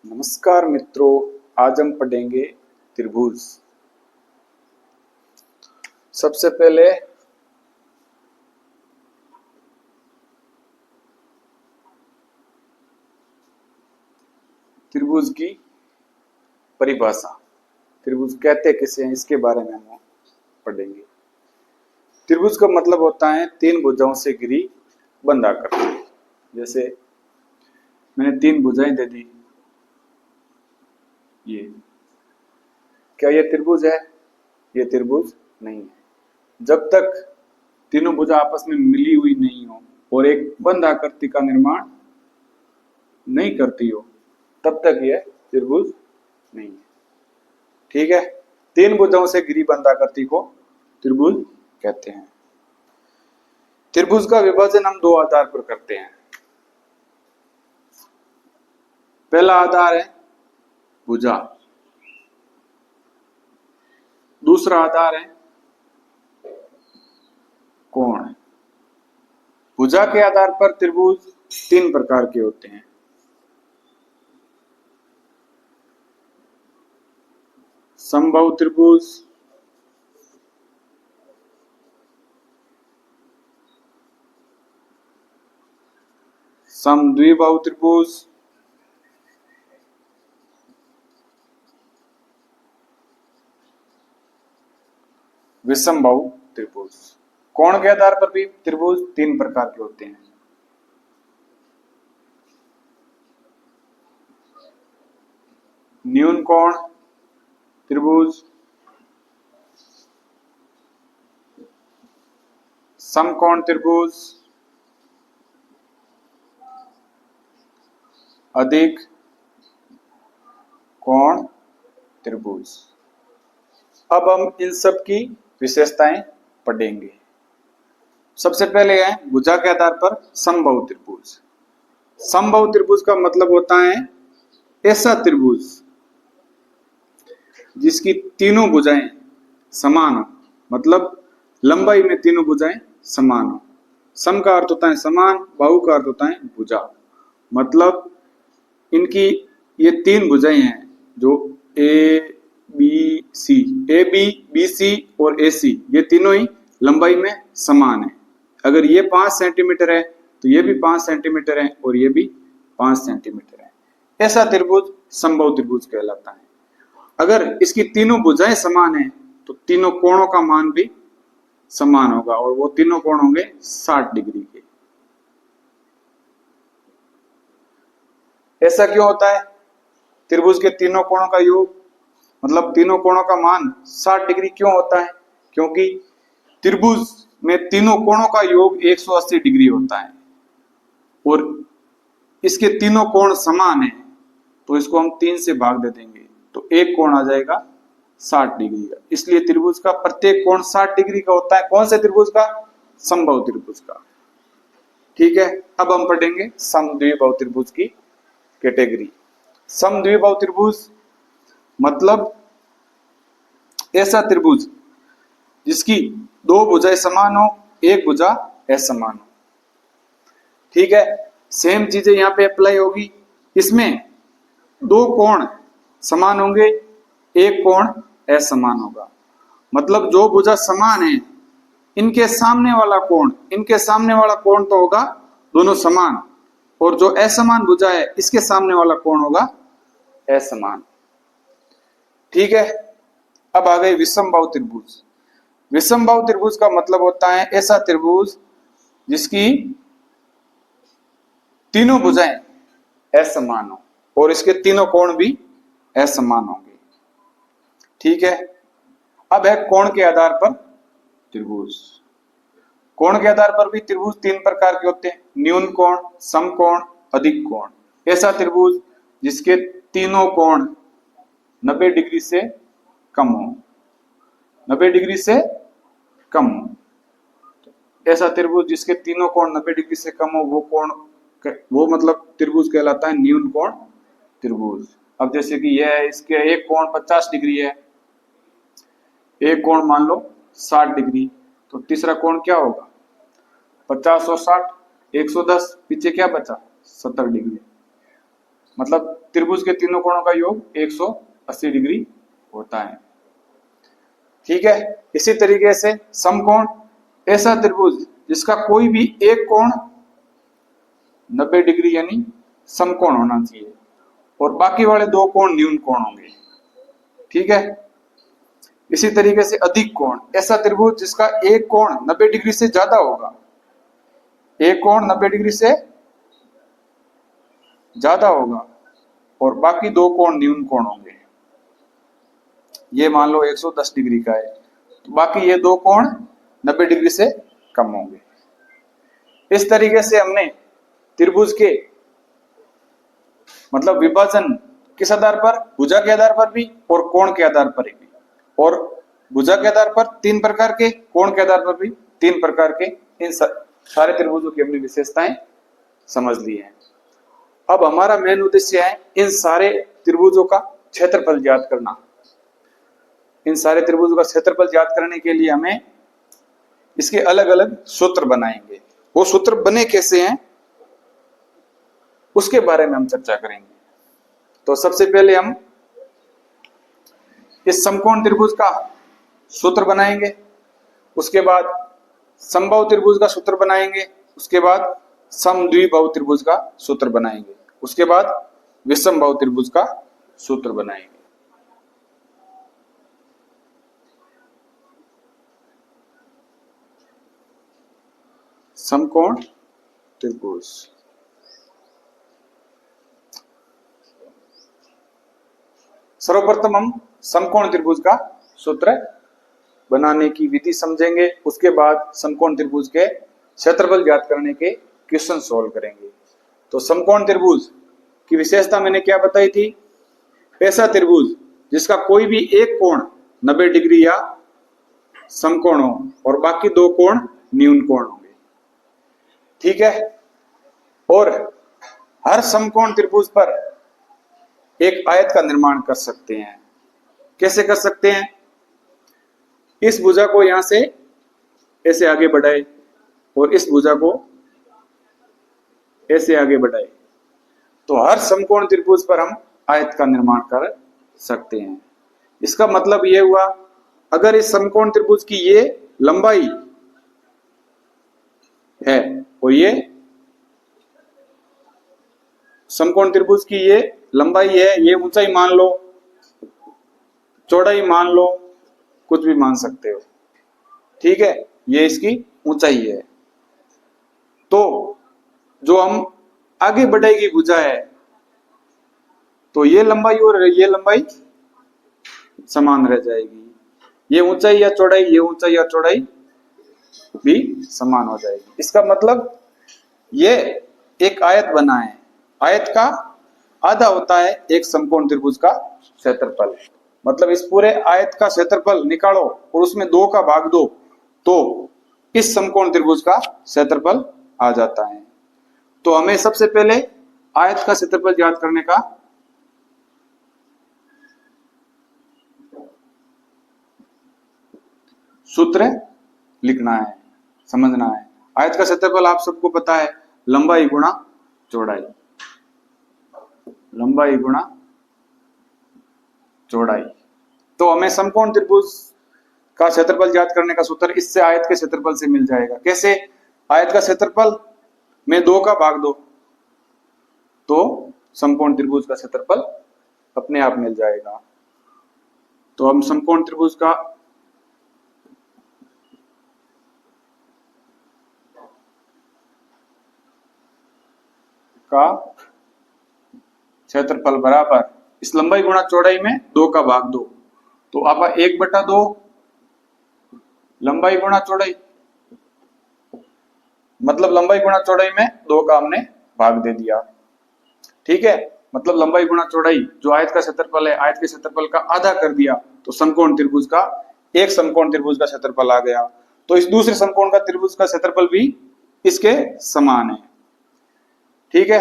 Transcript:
नमस्कार मित्रों, आज हम पढ़ेंगे त्रिभुज। सबसे पहले त्रिभुज की परिभाषा, त्रिभुज कहते किसे हैं, इसके बारे में हम पढ़ेंगे। त्रिभुज का मतलब होता है तीन भुजाओं से घिरी बंधाकृति। जैसे मैंने तीन भुजाएं दे दी, ये क्या ये त्रिभुज है? ये त्रिभुज नहीं है। जब तक तीनों भुजा आपस में मिली हुई नहीं हो और एक बंध आकृति का निर्माण नहीं करती हो, तब तक यह त्रिभुज नहीं है। ठीक है, तीन भुजाओं से घिरी बंध आकृति को त्रिभुज कहते हैं। त्रिभुज का विभाजन हम दो आधार पर करते हैं। पहला आधार है भुजा, दूसरा आधार है कोण। भुजा के आधार पर त्रिभुज तीन प्रकार के होते हैं। समबाहु त्रिभुज, समद्विबाहु त्रिभुज, विषमबाहु त्रिभुज। कोण के आधार पर भी त्रिभुज तीन प्रकार के होते हैं। न्यून कोण त्रिभुज, समकोण त्रिभुज, अधिक कोण त्रिभुज। अब हम इन सब की विशेषताएं पढ़ेंगे। सबसे पहले है भुजा के आधार पर समबाहु त्रिभुज। समबाहु त्रिभुज का मतलब होता है ऐसा त्रिभुज जिसकी तीनों भुजाएं समान हो, मतलब लंबाई में तीनों भुजाएं समान हो। सम का अर्थ होता है समान, बाहु का अर्थ होता है भुजा, मतलब इनकी ये तीन भुजाएं हैं जो ए बी सी और ए सी, ये तीनों ही लंबाई में समान है। अगर ये 5 सेंटीमीटर है तो ये भी 5 सेंटीमीटर है और ये भी 5 सेंटीमीटर है। ऐसा त्रिभुज समबाहु त्रिभुज कहलाता है। अगर इसकी तीनों भुजाएं समान है तो तीनों कोणों का मान भी समान होगा और वो तीनों कोण होंगे 60 डिग्री के। ऐसा क्यों होता है? त्रिभुज के तीनों कोणों का योग, मतलब तीनों कोणों का मान 60 डिग्री क्यों होता है? क्योंकि त्रिभुज में तीनों कोणों का योग 180 डिग्री होता है और इसके तीनों कोण समान है, तो इसको हम 3 से भाग दे देंगे तो एक कोण आ जाएगा 60 डिग्री का। इसलिए त्रिभुज का प्रत्येक कोण 60 डिग्री का होता है। कौन से त्रिभुज का? समबाहु त्रिभुज का। ठीक है, अब हम पढ़ेंगे समद्विबाहु त्रिभुज की कैटेगरी। समद्विबाहु त्रिभुज मतलब ऐसा त्रिभुज जिसकी दो भुजाएं समान हो, एक भुजा असमान हो। ठीक है, सेम चीजें यहां पे अप्लाई होगी। इसमें दो कोण समान होंगे, एक कोण असमान होगा। मतलब जो भुजा समान है इनके सामने वाला कोण तो होगा दोनों समान, और जो असमान भुजा है इसके सामने वाला कोण होगा असमान। ठीक है, अब आ गए विषमबाहु त्रिभुज। विषमबाहु त्रिभुज का मतलब होता है ऐसा त्रिभुज जिसकी तीनों भुजाएं असमान हो और इसके तीनों कोण भी असमान होंगे। ठीक है, अब है कोण के आधार पर त्रिभुज। कोण के आधार पर भी त्रिभुज तीन प्रकार के होते हैं। न्यून कोण, समकोण, अधिक कोण। ऐसा त्रिभुज जिसके तीनों कोण 90 डिग्री से कम हो, 90 डिग्री से कम हो। ऐसा त्रिभुज जिसके तीनों कोण 90 डिग्री से कम हो, वो मतलब त्रिभुज कहलाता है न्यून कोण त्रिभुज। अब जैसे कि यह है, इसके एक कोण 50 डिग्री है, एक कोण मान लो 60 डिग्री, तो तीसरा कोण क्या होगा? 50 और 60 110, पीछे क्या बचा? 70 डिग्री। मतलब त्रिभुज के तीनों कोणों का योग 180 डिग्री होता है। ठीक है, इसी तरीके से समकोण, ऐसा त्रिभुज जिसका कोई भी एक कोण 90 डिग्री यानी समकोण होना चाहिए और बाकी वाले दो कोण न्यून कोण होंगे। ठीक है, इसी तरीके से अधिक कोण, ऐसा त्रिभुज जिसका एक कोण 90 डिग्री से ज्यादा होगा, एक कोण 90 डिग्री से ज्यादा होगा और बाकी दो कोण न्यून कोण होंगे। ये मान लो 110 डिग्री का है, तो बाकी ये दो कोण 90 डिग्री से कम होंगे। इस तरीके से हमने त्रिभुज के मतलब विभाजन किस आधार पर, भुजा के आधार पर भी और कोण के आधार पर भी, और भुजा के आधार पर 3 प्रकार के, कोण के आधार पर भी 3 प्रकार के, इन सारे त्रिभुजों की हमने विशेषताएं समझ ली हैं। अब हमारा मेन उद्देश्य है इन सारे त्रिभुजों का क्षेत्रफल ज्ञात करना। इन सारे त्रिभुजों का क्षेत्रफल ज्ञात करने के लिए हमें इसके अलग अलग सूत्र बनाएंगे। वो सूत्र बने कैसे हैं उसके बारे में हम चर्चा करेंगे। तो सबसे पहले हम इस समकोण त्रिभुज का सूत्र बनाएंगे, उसके बाद समबाहु त्रिभुज का सूत्र बनाएंगे, उसके बाद समद्विबाहु त्रिभुज का सूत्र बनाएंगे, उसके बाद विषमबाहु त्रिभुज का सूत्र बनाएंगे। समकोण त्रिभुज, सर्वप्रथम हम समकोण त्रिभुज का सूत्र बनाने की विधि समझेंगे, उसके बाद समकोण त्रिभुज के क्षेत्रफल ज्ञात करने के क्वेश्चन सॉल्व करेंगे। तो समकोण त्रिभुज की विशेषता मैंने क्या बताई थी, ऐसा त्रिभुज जिसका कोई भी एक कोण 90 डिग्री या समकोण हो और बाकी दो कोण न्यून कोण होंगे। ठीक है, और हर समकोण त्रिभुज पर एक आयत का निर्माण कर सकते हैं। कैसे कर सकते हैं, इस भुजा को यहां से ऐसे आगे बढ़ाए और इस भुजा को ऐसे आगे बढ़ाए, तो हर समकोण त्रिभुज पर हम आयत का निर्माण कर सकते हैं। इसका मतलब यह हुआ, अगर इस समकोण त्रिभुज की ये लंबाई है और ये समकोण त्रिभुज की ये लंबाई है, ये ऊंचाई मान लो, चौड़ाई मान लो, कुछ भी मान सकते हो। ठीक है, ये इसकी ऊंचाई है। तो जो हम आगे बढ़ेगी भुजा है, तो ये लंबाई और ये लंबाई समान रह जाएगी। ये ऊंचाई या चौड़ाई, ये ऊंचाई या चौड़ाई भी समान हो जाएगी। इसका मतलब ये एक आयत बना है, आयत का आधा होता है एक समकोण त्रिभुज का क्षेत्रफल। मतलब इस पूरे आयत का क्षेत्रफल निकालो और उसमें 2 का भाग दो, तो इस समकोण त्रिभुज का क्षेत्रफल आ जाता है। तो हमें सबसे पहले आयत का क्षेत्रफल ज्ञात करने का सूत्र लिखना है, समझना है। आयत का क्षेत्रफल आप सबको पता है, लंबाई गुणा चौड़ाई, लंबाई गुणा चौड़ाई। तो हमें समकोण त्रिभुज का क्षेत्रफल ज्ञात करने का सूत्र इससे आयत के क्षेत्रफल से मिल जाएगा। कैसे, आयत का क्षेत्रफल में 2 का भाग दो, तो समकोण त्रिभुज का क्षेत्रफल अपने आप मिल जाएगा। तो हम समकोण त्रिभुज का क्षेत्रफल बराबर इस लंबाई गुणा चौड़ाई में 2 का भाग दो, तो आपका 1/2 लंबाई गुणा चौड़ाई, मतलब लंबाई गुणा चौड़ाई में 2 का हमने भाग दे दिया। ठीक है, मतलब लंबाई गुणा चौड़ाई जो आयत का क्षेत्रफल है, आयत के क्षेत्रफल का आधा कर दिया, तो समकोण त्रिभुज का, एक समकोण त्रिभुज का क्षेत्रफल आ गया। तो इस दूसरे समकोण का त्रिभुज का क्षेत्रफल भी इसके समान है। ठीक है।